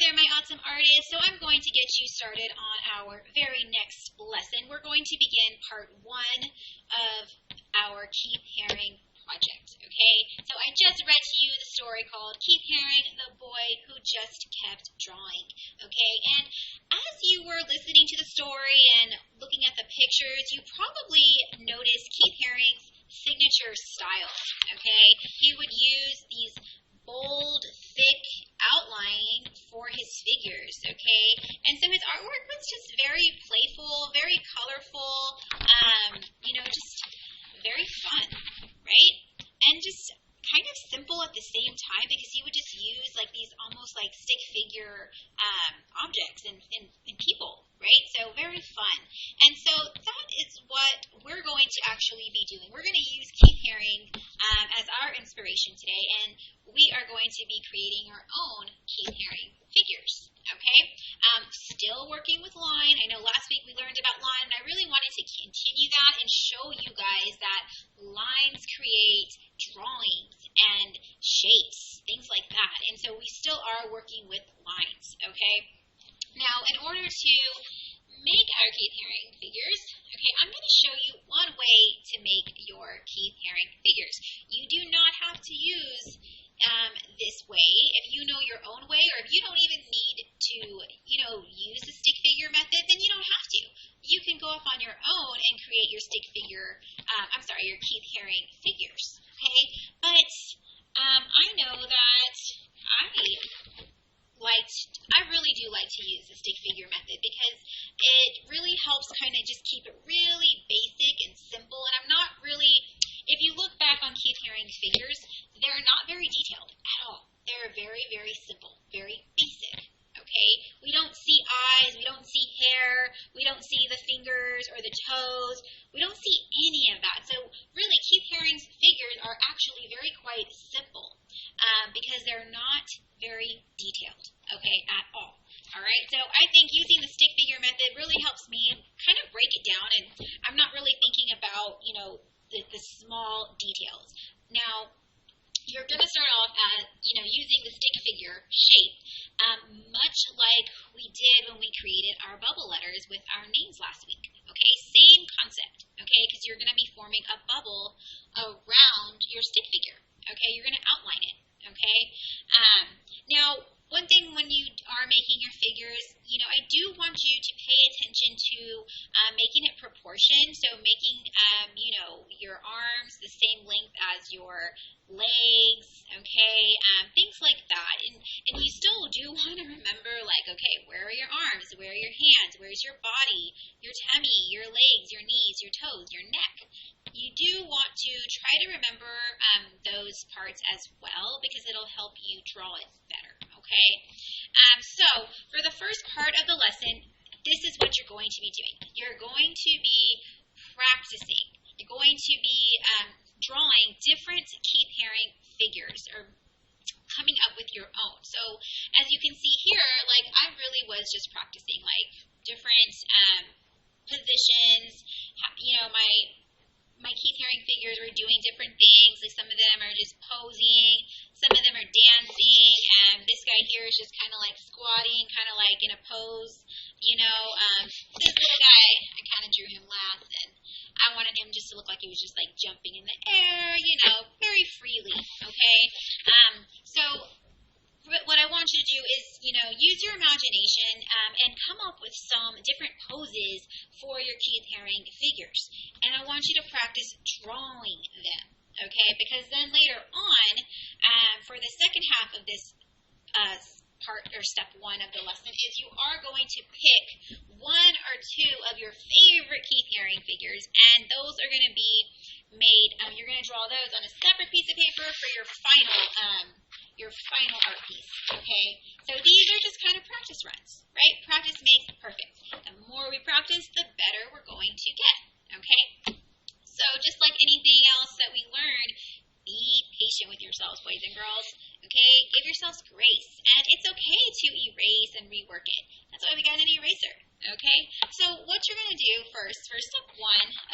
there, my awesome artists. So I'm going to get you started on our very next lesson. We're going to begin part 1 of our Keith Haring project, okay? So I just read to you the story called Keith Haring, the boy who just kept drawing, okay? And as you were listening to the story and looking at the pictures, you probably noticed Keith Haring's signature style, okay? He would use these bold, thick outline for his figures, okay? And so his artwork was just very playful, very colorful, just very fun, right? And just kind of simple at the same time because he would just use like these almost like stick figure objects and people, right? So very fun. And so that is what we're going to actually be doing. We're going to use Keith Haring as our inspiration today, and we are going to be creating our own Keith Haring figures, okay? Still working with line. I know last week we learned about line, and I really wanted to continue that and show you guys that lines create drawings and shapes, things like that. And so we still are working with lines, okay? Now, in order to make our Keith Haring figures, okay, I'm going to show you one way to make your Keith Haring figures. You do not have to use this way. If you know your own way, or if you don't even need to, use the stick figure method, then you don't have to. You can go off on your own and create your your Keith Haring figures, okay? But I know that I really do like to use the stick figure method because it really helps kind of just keep it really basic and simple. And I'm not really, if you look back on Keith Haring's figures, they're not very detailed at all. They're very, very simple, very basic, okay? We don't see eyes, we don't see hair, we don't see the fingers or the toes. We don't see any of that. So really, Keith Haring's figures are actually very quite simple because they're not very detailed, okay, at all. All right, so I think using the stick figure method really helps me kind of break it down, and I'm not really thinking about, the small details. Now, you're going to start off at, using the stick figure shape, much like we did when we created our bubble letters with our names last week, okay? Same concept, okay, because you're going to be forming a bubble around your stick figure, okay? You're going to outline it, okay? Now, one thing when you are making your figures, I do want you to pay attention to making it proportioned, so making, your arms the same length as your legs, okay, things like that. And you still do want to remember, like, okay, where are your arms, where are your hands, where's your body, your tummy, your legs, your knees, your toes, your neck. You do want to try to remember those parts as well because it'll help you draw it better, okay? So for the first part of the lesson, this is what you're going to be doing. You're going to be practicing. You're going to be drawing different Keith Haring figures or coming up with your own. So as you can see here, like I really was just practicing like different positions. My Keith Haring figures were doing different things. Like some of them are just posing, some of them are dancing, and this guy here is just kind of like squatting, kind of like in a pose, This little guy, I kind of drew him last, and I wanted him just to look like he was just like jumping in the air, very freely, okay? So what I want you to do is, use your imagination and come up with some different poses for your Keith Haring figures. And I want you to practice drawing them, okay? Because then later on, for the second half of this part or step 1 of the lesson is you are going to pick 1 or 2 of your favorite Keith Haring figures, and those are going to be made, you're going to draw those on a separate piece of paper for your final art piece, okay? So these are just kind of practice runs, right? Practice makes perfect. The more we practice, the better we're going to get, okay? So just like anything else that we learn, be patient with yourselves, boys and girls, okay? Give yourselves grace, and it's okay to erase and rework it. That's why we got an eraser, okay? So what you're going to do first, for step 1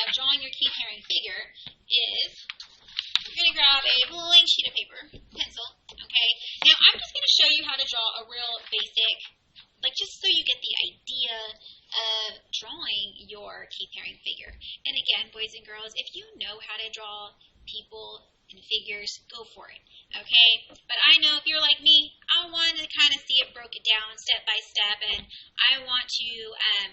of drawing your Keith Haring figure is you're going to grab a blank sheet of paper, pencil, okay? Okay? Now, I'm just going to show you how to draw a real basic, like just so you get the idea of drawing your Keith Haring figure. And again, boys and girls, if you know how to draw people and figures, go for it. Okay? But I know if you're like me, I want to kind of see it broken down step by step, and I want to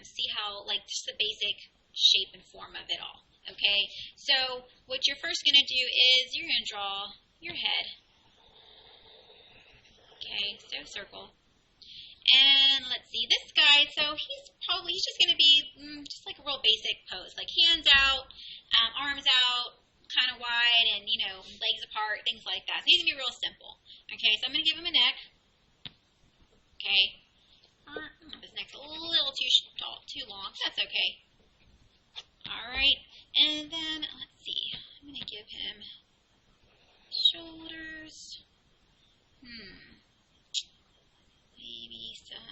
see how, like, just the basic shape and form of it all. Okay? So what you're first going to do is you're going to draw your head. Okay, so circle. And let's see, this guy, so he's just going to be just like a real basic pose, like hands out, arms out, kind of wide, and, you know, legs apart, things like that. So he's going to be real simple. Okay, so I'm going to give him a neck. Okay. His neck's a little too long. That's okay. All right, and then, let's see, I'm going to give him shoulders. Maybe some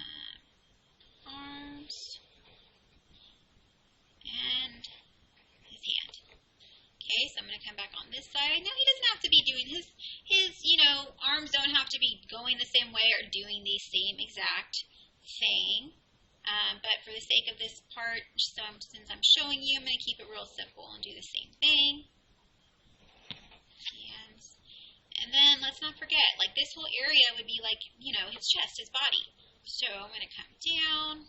arms and his hand. Okay, so I'm going to come back on this side. Now, he doesn't have to be doing his arms don't have to be going the same way or doing the same exact thing. But for the sake of this part, since I'm showing you, I'm going to keep it real simple and do the same thing. And then let's not forget, like this whole area would be like, you know, his chest, his body. So I'm going to come down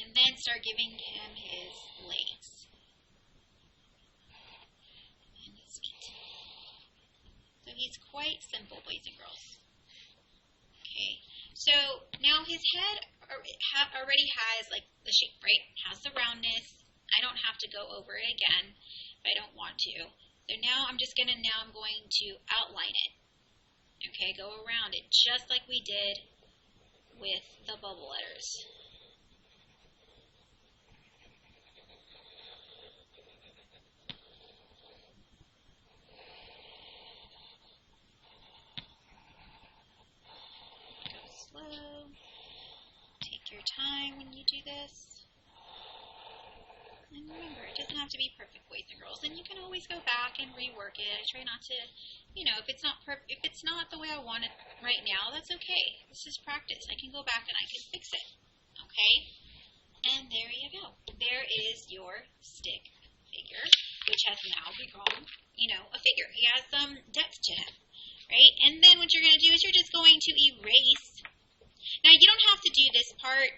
and then start giving him his legs. And his feet. So he's quite simple, boys and girls. Okay, so now his head already has like the shape, right? Has the roundness. I don't have to go over it again if I don't want to. So now I'm going to outline it. Okay, go around it just like we did with the bubble letters. Go slow. Take your time when you do this. And remember, it doesn't have to be perfect, boys and girls. And you can always go back and rework it. I try not to, you know, if it's not the way I want it right now, that's okay. This is practice. I can go back and I can fix it. Okay? And there you go. There is your stick figure, which has now become, you know, a figure. He has some depth to him, right? And then what you're going to do is you're just going to erase. Now, you don't have to do this part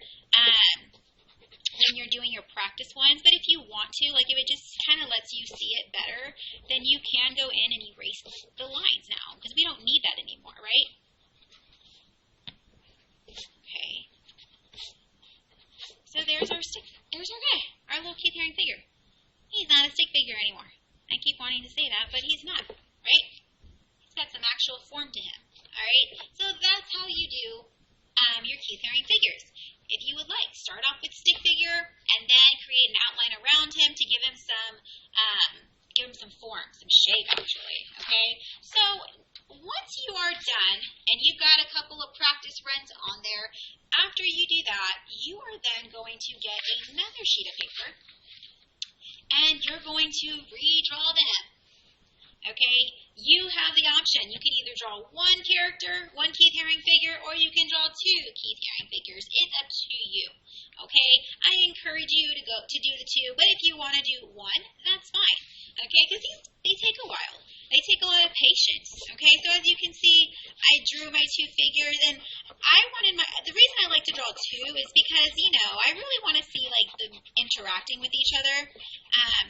when you're doing your practice ones, but if you want to, like if it just kind of lets you see it better, then you can go in and erase the lines now, because we don't need that anymore, right? Okay. So there's our guy, our little Keith Haring figure. He's not a stick figure anymore. I keep wanting to say that, but he's not, right? He's got some actual form to him, all right? So that's how you do your Keith Haring figures. If you would like, start off with stick figure and then create an outline around him to give him some form, some shape actually, okay? So once you are done and you've got a couple of practice runs on there, after you do that, you are then going to get another sheet of paper and you're going to redraw them. Okay, you have the option. You can either draw one character, one Keith Haring figure, or you can draw two Keith Haring figures. It's up to you. Okay, I encourage you to do the two, but if you want to do one, that's fine. Okay, because they take a while. They take a lot of patience. Okay, so as you can see, I drew my two figures, and the reason I like to draw two is because, you know, I really want to see like them interacting with each other.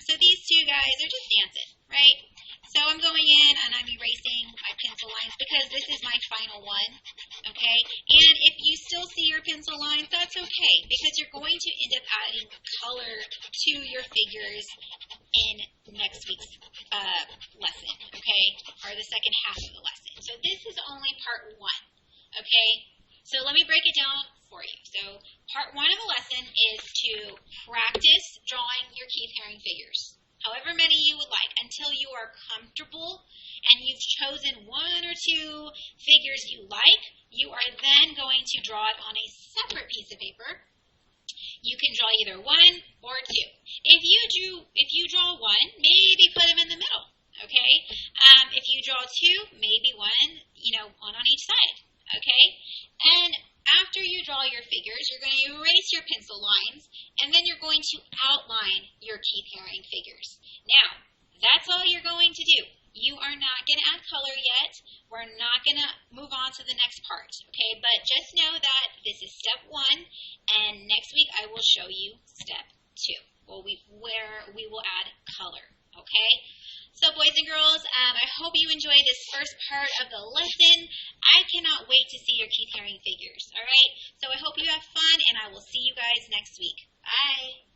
So these two guys are just dancing, right? So I'm going in and I'm erasing my pencil lines because this is my final one, okay? And if you still see your pencil lines, that's okay because you're going to end up adding color to your figures in next week's lesson, okay? Or the second half of the lesson. So this is only part one, okay? So let me break it down for you. So part one of the lesson is to practice drawing your Keith Haring figures. However many you would like, until you are comfortable and you've chosen one or two figures you like, you are then going to draw it on a separate piece of paper. You can draw either one or two. If you draw one, maybe put them in the middle, okay? If you draw two, maybe one, one on each side, okay? And after you draw your figures, you're going to erase your pencil lines, and then you're going to outline your Keith Haring figures. Now, that's all you're going to do. You are not going to add color yet. We're not going to move on to the next part, okay? But just know that this is step one, and next week I will show you step two, where we will add color, okay? So boys and girls, I hope you enjoyed this first part of the lesson. I cannot wait to see your Keith Haring figures, all right? So I hope you have fun, and I will see you guys next week. Bye.